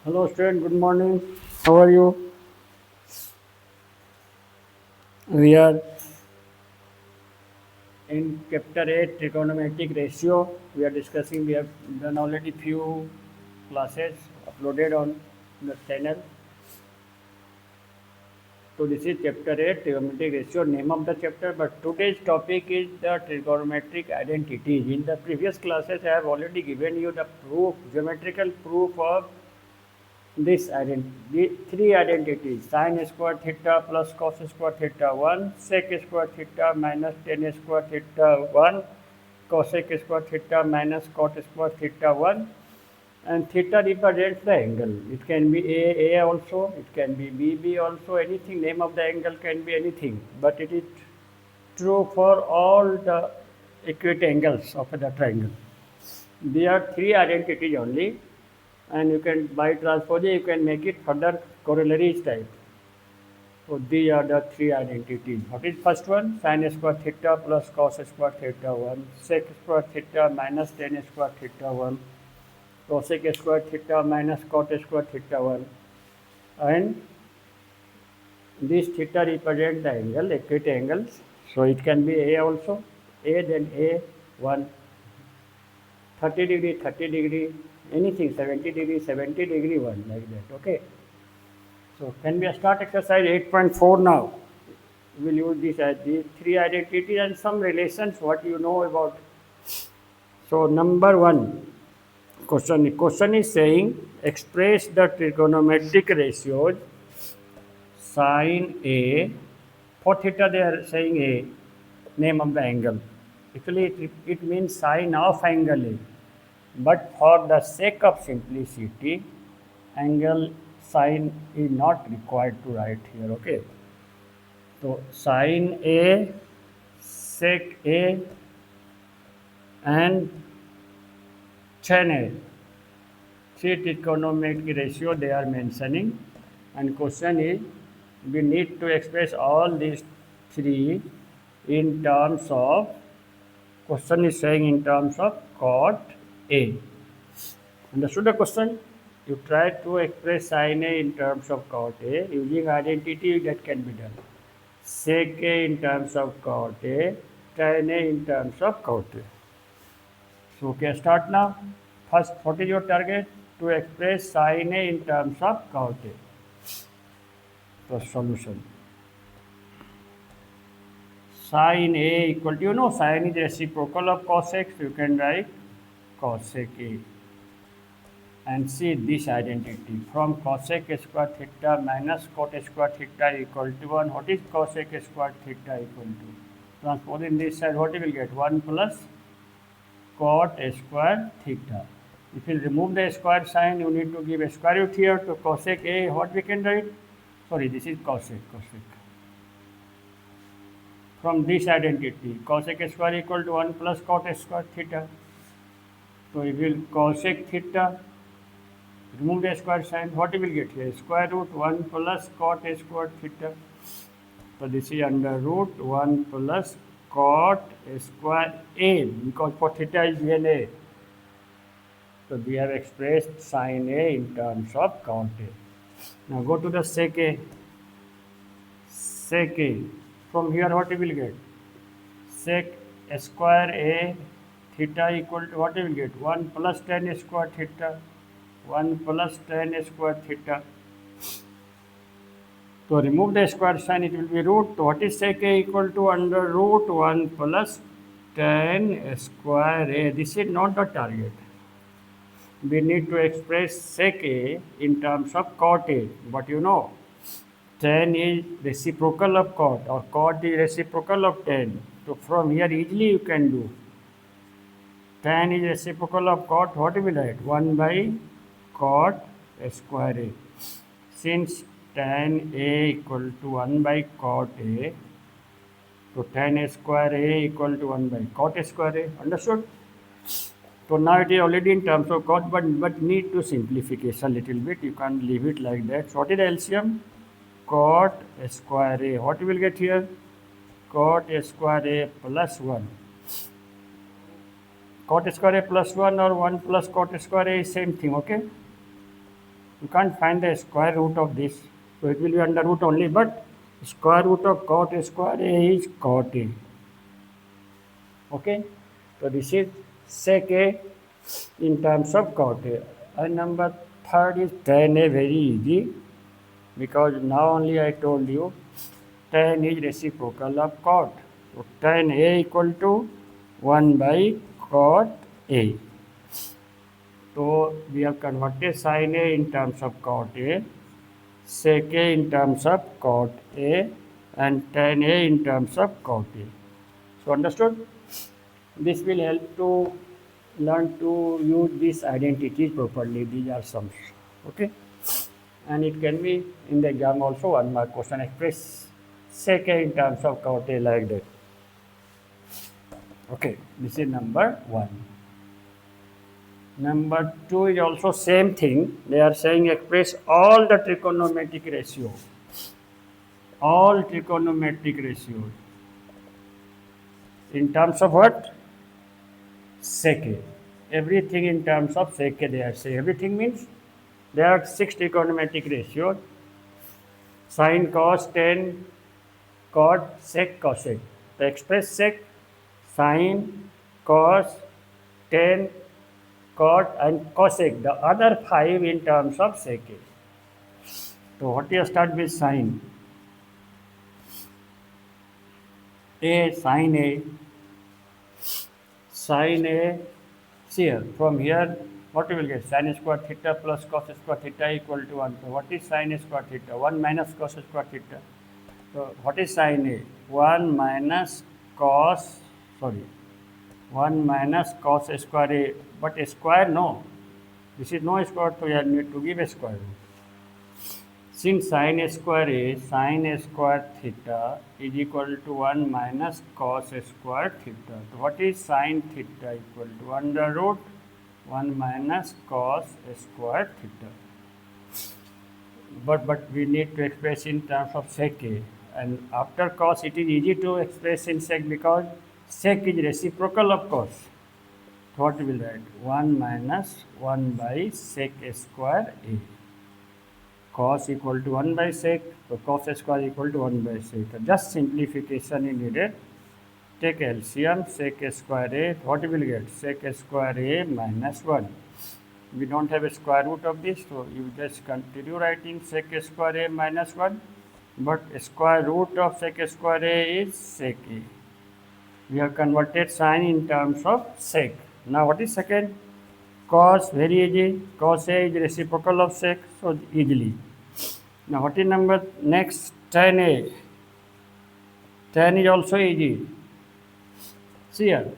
Hello student, good morning. How are you? We are in chapter 8 trigonometric ratio. We are discussing, we have done already few classes uploaded on the channel. So this is chapter 8 trigonometric ratio, name of the chapter, but today's topic is the trigonometric identities. In the previous classes I have already given you the proof, geometrical proof of this identity, three identities: sine square theta plus cos square theta 1, sec square theta minus tan square theta 1, cosec square theta minus cot square theta 1, and theta represents the angle. It can be A also, it can be B also, anything, name of the angle can be anything, but it is true for all the acute angles of the triangle. There are three identities only, and you can, by transposing you can make it further corollaries type. So these are the three identities. What is first one? Sin square theta plus cos square theta 1, sec square theta minus tan square theta 1, cosec square theta minus cot square theta 1, and this theta represent the angle, acute angles. So it can be A also, A then A 1, 30 degree, 30 degree, anything, 70 degree, 70 degree 1, like that. Okay. So can we start exercise 8.4 now? We will use this as these three identities and some relations what you know about. So number one question is saying express the trigonometric ratios sine A, for theta they are saying A, name of the angle. Actually it means sine of angle A, but for the sake of simplicity angle sine is not required to write here. Okay. So sine A, sec A, and tan A. Three trigonometric ratio they are mentioning, and question is we need to express all these three in terms of, question is saying in terms of cot A. Understood the question? You try to express sin A in terms of cot A using identity, that can be done. Sec A in terms of cot A, tan A in terms of cot A. So okay, start now. First, what is your target? To express sin A in terms of cot A. So solution. Sin A equal to, you know, sin is reciprocal of cos x, you can write cosec A. And see this identity from cosec square theta minus cot square theta equal to 1. What is cosec square theta equal to? Transpose in this side, what you will get? 1 plus cot square theta. If you remove the square sign, you need to give a square root here to cosec A. What we can write? Sorry, this is cosec. From this identity, cosec square equal to 1 plus cot square theta. So if you will cosec theta, remove the square sign, what you will get here? Square root 1 plus cot square theta. So this is under root 1 plus cot square A, because for theta is given A. So we have expressed sin A in terms of cot A. Now go to the sec A. Sec A. From here what you will get? Sec square A theta equal to, what you will get? 1 plus tan square theta. 1 plus tan square theta. So remove the square sign, it will be root. What is sec A equal to? Under root 1 plus tan square A. This is not the target. We need to express sec A in terms of cot A. But you know, tan is reciprocal of cot, or cot is reciprocal of tan. So from here easily you can do. Tan is reciprocal of cot, what will write? 1 by cot square A. Since tan A equal to 1 by cot A, so tan square A equal to 1 by cot square A. Understood? So now it is already in terms of cot, but need to simplification a little bit. You can't leave it like that. So what is the LCM? Cot square A. What you will get here? Cot square A plus 1. Cot square A plus 1 or 1 plus cot square A is same thing, okay? You can't find the square root of this. So it will be under root only, but square root of cot square A is cot A. Okay, so this is sec A in terms of cot A. And number third is tan A, very easy, because now only I told you tan is reciprocal of cot. So tan A equal to 1 by cot A. So we have converted sin A in terms of cot A, sec A in terms of cot A, and tan A in terms of cot A. So understood? This will help to learn to use these identities properly. These are sums. Okay? And it can be in the exam also 1 mark question, express sec A in terms of cot A like that. Okay, this is number 1. Number 2 is also same thing. They are saying express all the trigonometric ratio. All trigonometric ratios. In terms of what? Sec A. Everything in terms of sec A they are saying. Everything means there are 6 trigonometric ratios. Sin, cos, tan, cot, sec, cosec. To express sec, sin, cos, tan, cot and cosec, the other 5 in terms of sec A. So what you start with sin? A, sin A, sin A, see here, from here, what you will get? Sin square theta plus cos square theta equal to 1. So what is sin square theta? 1 minus cos square theta. So what is sin A? 1 minus cos, 1 minus cos square A, but a square no. This is no square, so you need to give a square root. Since sin square A, sin square theta is equal to 1 minus cos square theta. So what is sin theta equal to? Under root 1 minus cos square theta. But we need to express in terms of sec A. And after cos, it is easy to express in sec because sec is reciprocal of cos. So what we will write? 1 minus 1 by sec square A. Cos equal to 1 by sec, so cos square equal to 1 by sec. Just simplification is needed. Take LCM, sec square A, what you will get? Sec square A minus 1. We don't have a square root of this, so you just continue writing sec square A minus 1. But square root of sec square A is sec A. We have converted sin in terms of sec. Now what is second? Cos, very easy. Cos A is reciprocal of sec, so easily. Now what is number next? Tan A. Tan is also easy. See here.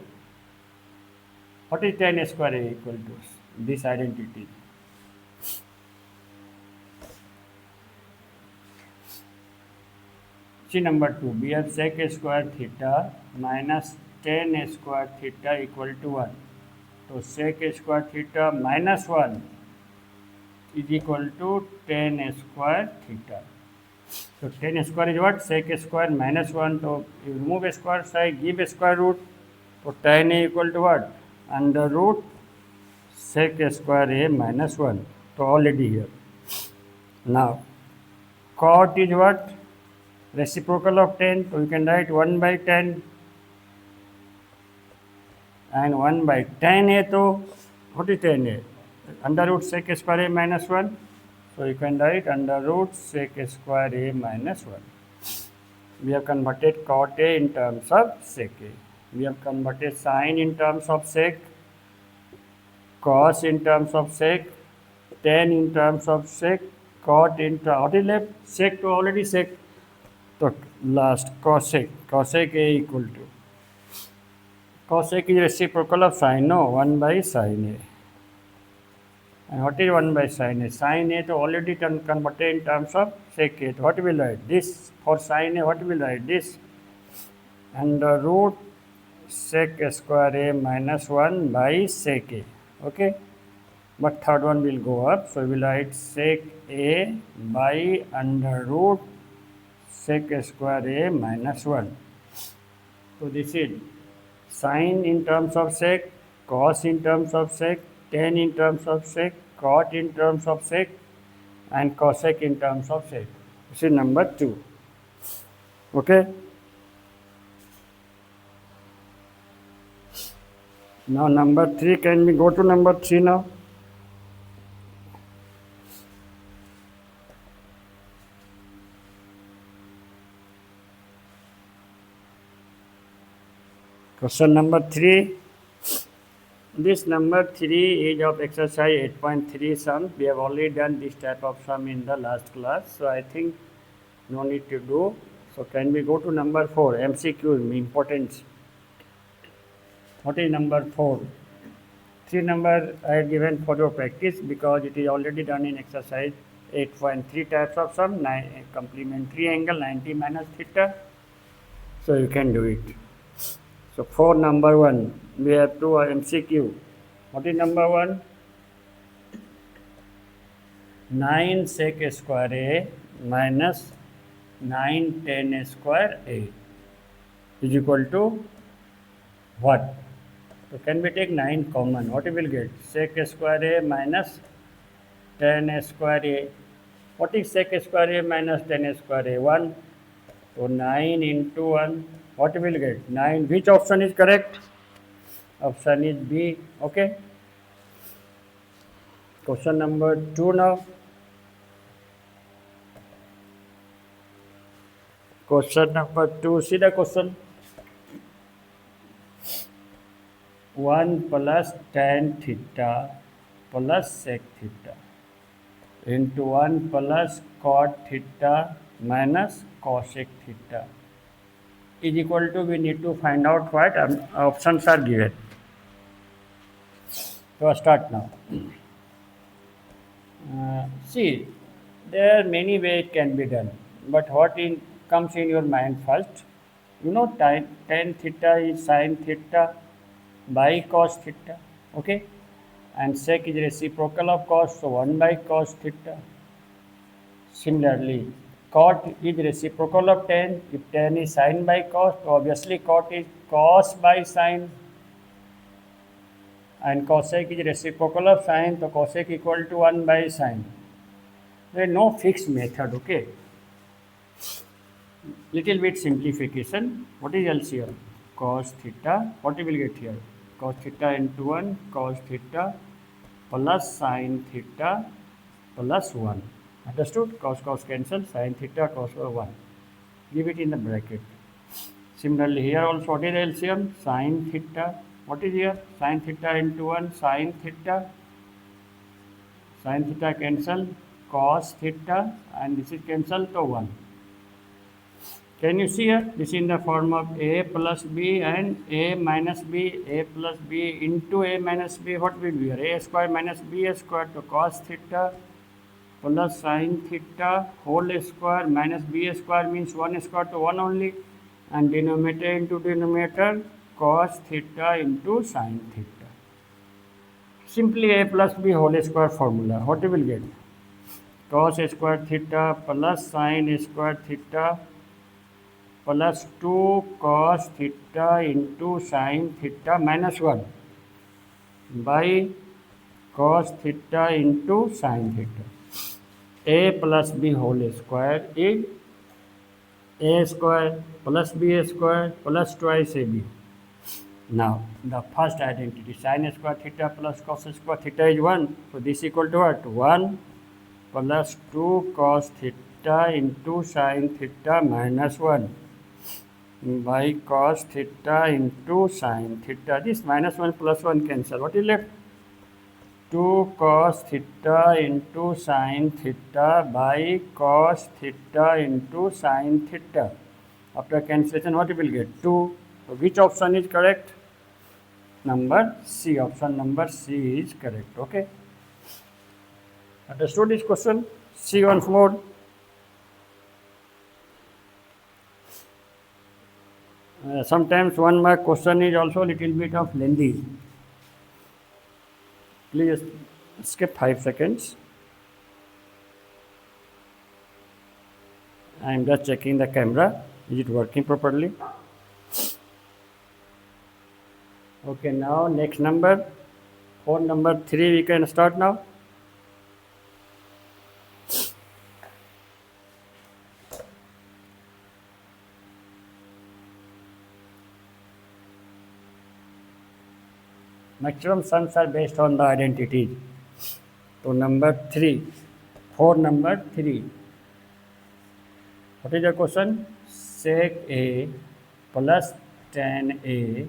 What is tan square A equal to? This identity. See number 2. We have sec square theta minus tan square theta equal to 1. So sec square theta minus 1 is equal to tan square theta. So tan square is what? Sec square minus 1. So you remove a square side, give a square root. So tan A equal to what? Under root sec square A minus 1. So already here. Now cot is what? Reciprocal of tan. So you can write 1 by tan. And 1 by tan A. So what is tan A? Under root sec square A minus 1. So you can write under root sec square A minus 1. We have converted cot A in terms of sec A. We have converted sin in terms of sec, cos in terms of sec, tan in terms of sec, cot in terms of, what is left? Sec to already sec. So last cosec, cosec A equal to. Cosec is reciprocal of sin, no, 1 by sin A. And what is 1 by sin A? Sin A to already converted in terms of sec A. What will write? This for sin A, what will write? This under root sec square A minus 1 by sec A. Okay. But third one will go up. So we will write sec A by under root sec square A minus 1. So this is sin in terms of sec, cos in terms of sec, tan in terms of sec, cot in terms of sec, and cosec in terms of sec. This is number 2. Okay. Now number 3, can we go to number 3 now? Question number 3. This number 3 is of exercise 8.3 sum. We have already done this type of sum in the last class. So I think no need to do. So can we go to number 4? MCQ importance. What is number 4? 3 number I have given for your practice because it is already done in exercise 8.3 types of sum, complementary angle 90 minus theta. So you can do it. So for number 1, we have to MCQ. What is number 1? 9 sec square A minus 9 tan square A is equal to what? So can we take 9 common? What we will get? Sec square A minus tan square A. What is sec square A minus tan square A? 1. So 9 into 1. What we will get? 9. Which option is correct? Option is B. Okay. Question number 2 now. Question number 2. See the question. 1 plus tan theta plus sec theta into 1 plus cot theta minus cosec theta is equal to, we need to find out what options are given. So start now. See, there are many ways it can be done, but what comes in your mind first? You know, tan theta is sin theta by cos theta, okay, and sec is reciprocal of cos, so 1 by cos theta. Similarly, cot is reciprocal of tan. If tan is sin by cos, so obviously cot is cos by sin, and cosec is reciprocal of sin, so cosec equal to 1 by sin. There is no fixed method, okay. Little bit simplification. What is LCM? Cos theta. What we will get here? Cos theta into 1 cos theta plus sin theta plus 1. Understood? Cos cancel, sin theta cos 1. Give it in the bracket. Similarly, here also what is LCM? Sin theta. What is here? Sin theta into 1 sin theta. Sin theta cancel, cos theta, and this is cancel to 1. Can you see here? This is in the form of A plus B and A minus B, A plus B into A minus B. What will be here? A square minus B square to cos theta plus sin theta whole square minus B square means 1 square to 1 only, and denominator into denominator cos theta into sin theta. Simply A plus B whole square formula. What you will get? Cos square theta plus sin square theta plus 2 cos theta into sin theta minus 1 by cos theta into sin theta. A plus B whole square is A square plus B square plus twice AB. Now, the first identity, sin square theta plus cos square theta is 1. So, this equal to what? 1 plus 2 cos theta into sin theta minus 1 by cos theta into sin theta. This minus 1 plus 1 cancel. What is left? 2 cos theta into sin theta by cos theta into sin theta. After cancellation, what you will get? 2. So, which option is correct? Number C. Option number C is correct. Okay. Understood this question? See once more. Sometimes 1 mark question is also a little bit of lengthy. Please skip 5 seconds. I am just checking the camera. Is it working properly? Okay, now next number. For number 3 we can start now. Maximum sums are based on the identities. So number 3, for number 3, what is the question? Sec A plus tan A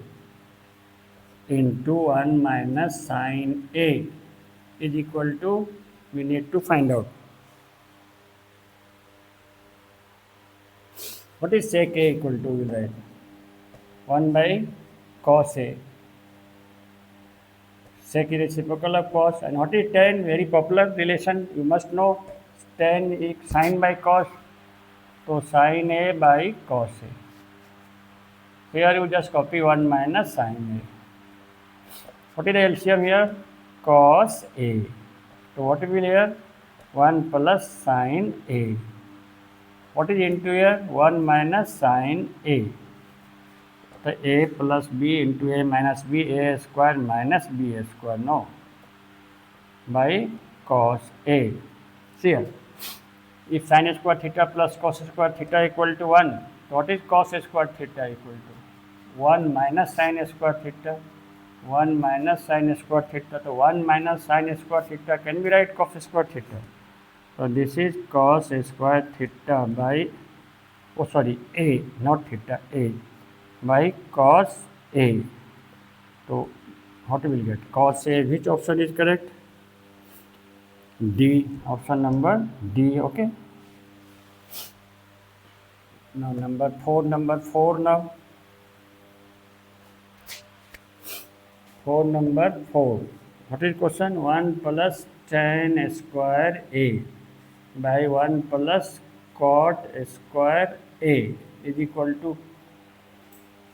into 1 minus sin A is equal to, we need to find out. What is sec A equal to? We write 1 by cos A. Sec is reciprocal of cos. And what is tan? Very popular relation. You must know tan is sin by cos. So sin A by cos A. Here you just copy 1 minus sin A. What is the LCM here? Cos A. So what will be here? 1 plus sin A. What is into here? 1 minus sin A. So A plus B into A minus B, A square minus B square. No. By cos A. See here. If sin square theta plus cos square theta equal to 1, so what is cos square theta equal to? 1 minus sin square theta. 1 minus sin square theta. So 1 minus sin square theta, can we write cos square theta? So this is cos square theta by, oh sorry, A, not theta, A, by cos A. So what we will get? Cos A, which option is correct? D, option number D, okay. Now number 4 now. For number 4, what is question? 1 plus tan square A by 1 plus cot square A is equal to,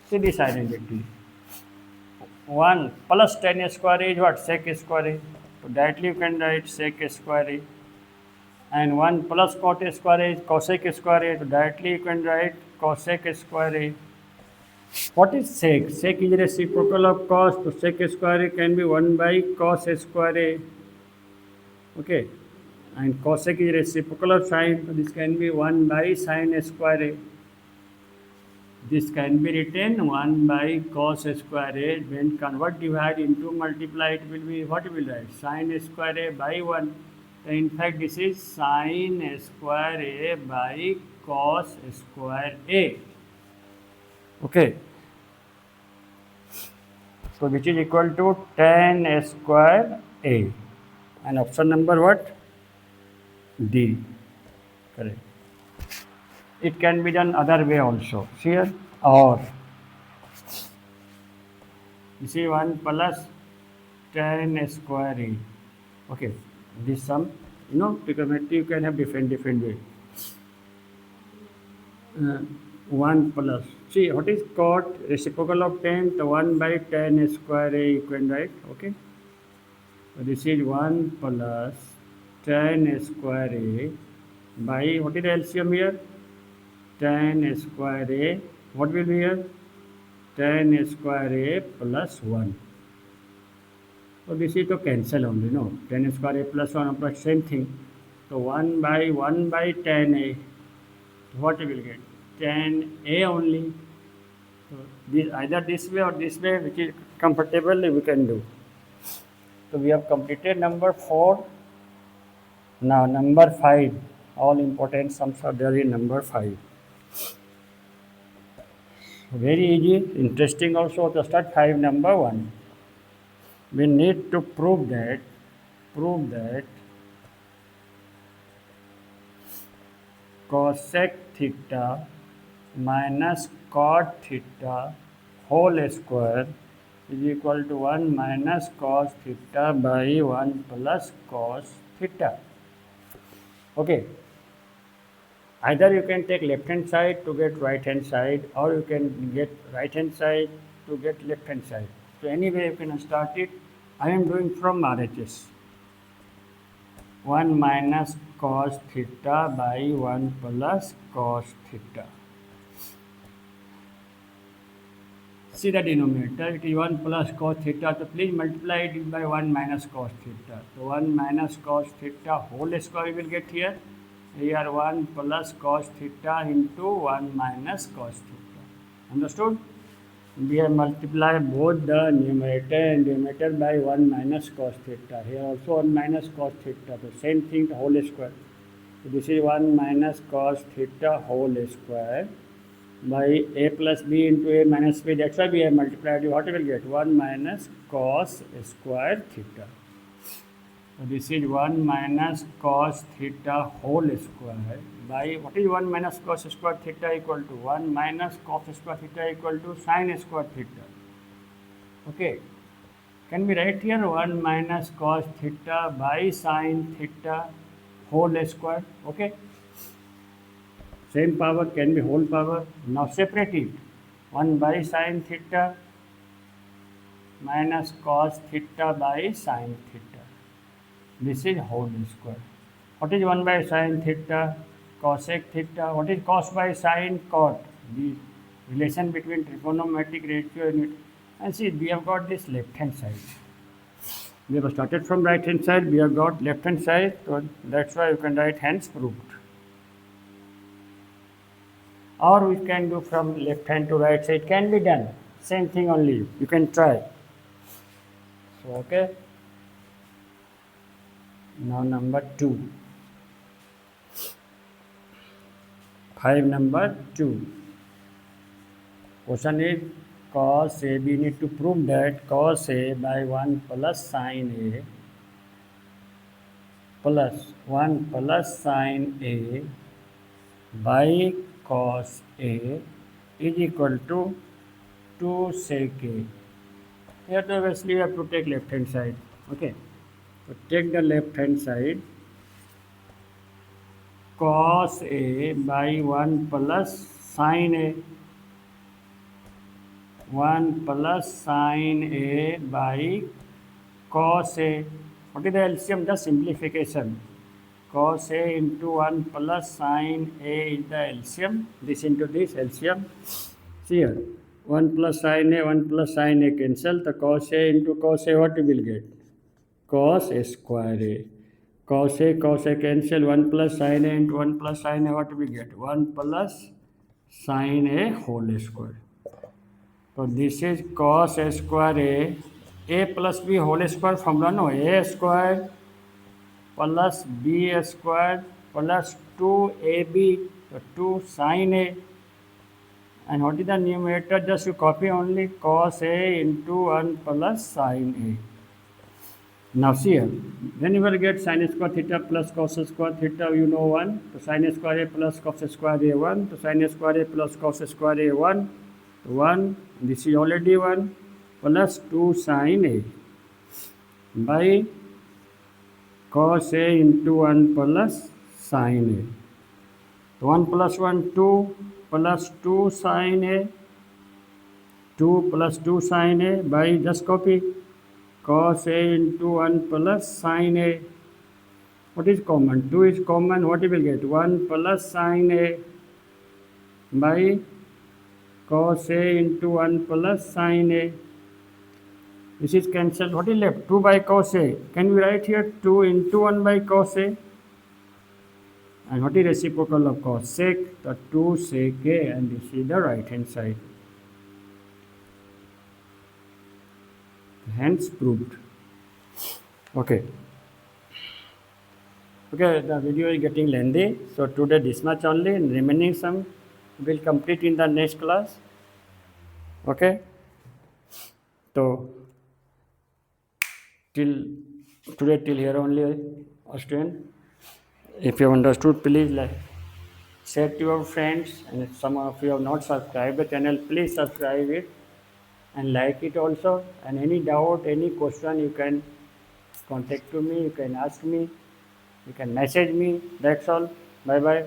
see this identity. 1 plus tan square A is what? Sec square A. So directly you can write sec square A. And 1 plus cot square A is cosec square A. So directly you can write cosec square A. What is sec? Sec is reciprocal of cos. So sec square A can be 1 by cos square A. Okay. And cosec is reciprocal of sin. So this can be 1 by sin square A. This can be written 1 by cos square A. When convert, divide into multiply, it will be, what will write? Sin square A by 1. So in fact, this is sin square A by cos square A. Okay. So which is equal to tan square A. And option number what? D. Correct. It can be done other way also. See here? Or you see 1 plus tan square A. Okay. This sum, trigonometry you can have different way. 1 plus, see what is cot? Reciprocal of tan, the 1 by tan square A you can write, okay. So this is 1 plus tan square A by, what is the LCM here? Tan square A, what will be here? Tan square A plus 1. So this is to cancel only, no? Tan square A plus 1 plus same thing. So 1 by tan A, what we will get? Tan A only. So this, either this way or this way, which is comfortable, we can do. So we have completed number 4. Now number 5. All important sums are there in number 5. Very easy, interesting also. To start 5, number 1. We need to prove that cosec theta minus cot theta whole square is equal to 1 minus cos theta by 1 plus cos theta. Okay. Either you can take left hand side to get right hand side, or you can get right hand side to get left hand side. So anyway you can start it. I am doing from RHS. 1 minus cos theta by 1 plus cos theta. See the denominator, it is 1 plus cos theta, so please multiply it by 1 minus cos theta. So 1 minus cos theta whole square we will get here. Here 1 plus cos theta into 1 minus cos theta. Understood? We have multiplied both the numerator and denominator by 1 minus cos theta. Here also 1 minus cos theta. The same thing, the whole square. So this is 1 minus cos theta whole square by a plus b into a minus b. That's why we have multiplied. What we will get? 1 minus cos square theta. So this is 1 minus cos theta whole square by, what is 1 minus cos square theta equal to? 1 minus cos square theta equal to sin square theta. Okay. Can we write here 1 minus cos theta by sin theta whole square? Okay. Same power can be whole power. Now separate it. 1 by sin theta minus cos theta by sin theta. This is whole square. What is 1 by sin theta? Cosec theta. What is cos by sin? Cot. The relation between trigonometric ratio and see, we have got this left hand side. We have started from right hand side, we have got left hand side, so that's why you can write hence proved. Or we can do from left hand to right side, can be done. Same thing only, you can try. So, okay. Now number 2. 5 number 2. Question is cos A. We need to prove that cos A by 1 plus sin A plus 1 plus sin A by cos A is equal to 2 sec A. Here obviously you have to take left hand side. Okay. So take the left hand side. Cos A by 1 plus sin A. 1 plus sin A by cos A. What is the LCM? The simplification. Cos A into 1 plus sin A is the LCM. This into this LCM. See here. 1 plus sin A, 1 plus sin A cancel. The cos A into cos A, what you will get? Cos A square A. Cos A cancel. 1 plus sin A into 1 plus sin A, what we get? 1 plus sin A whole square. So this is cos A square A plus B whole square formula, no, A square plus B square plus 2AB, so 2 sin A. And what is the numerator? Just you copy only cos A into 1 plus sin A. Now see here, then you will get sin square theta plus cos square theta, you know 1. So sin square A plus cos square A 1. So sin square A plus cos square A 1. 1, this is already 1 plus 2 sin A by cos A into 1 plus sin A. 1 plus 1, 2 plus 2 sin A, 2 plus 2 sin A by just copy cos A into 1 plus sin A. What is common? 2 is common, what you will get? 1 plus sin A by cos A into 1 plus sin A. This is cancelled. What is left? 2 by cos A. Can we write here 2 into 1 by cos A? And what is reciprocal of cos? Sec. The 2 sec A, and this is the right hand side. Hence proved. Okay. Okay, the video is getting lengthy. So today this much only, and remaining some will complete in the next class. Okay. So till here only, student. If you have understood, please share to your friends, and if some of you have not subscribed the channel, please subscribe it and like it also. And any doubt, any question, you can contact to me, you can ask me, you can message me. That's all. Bye bye.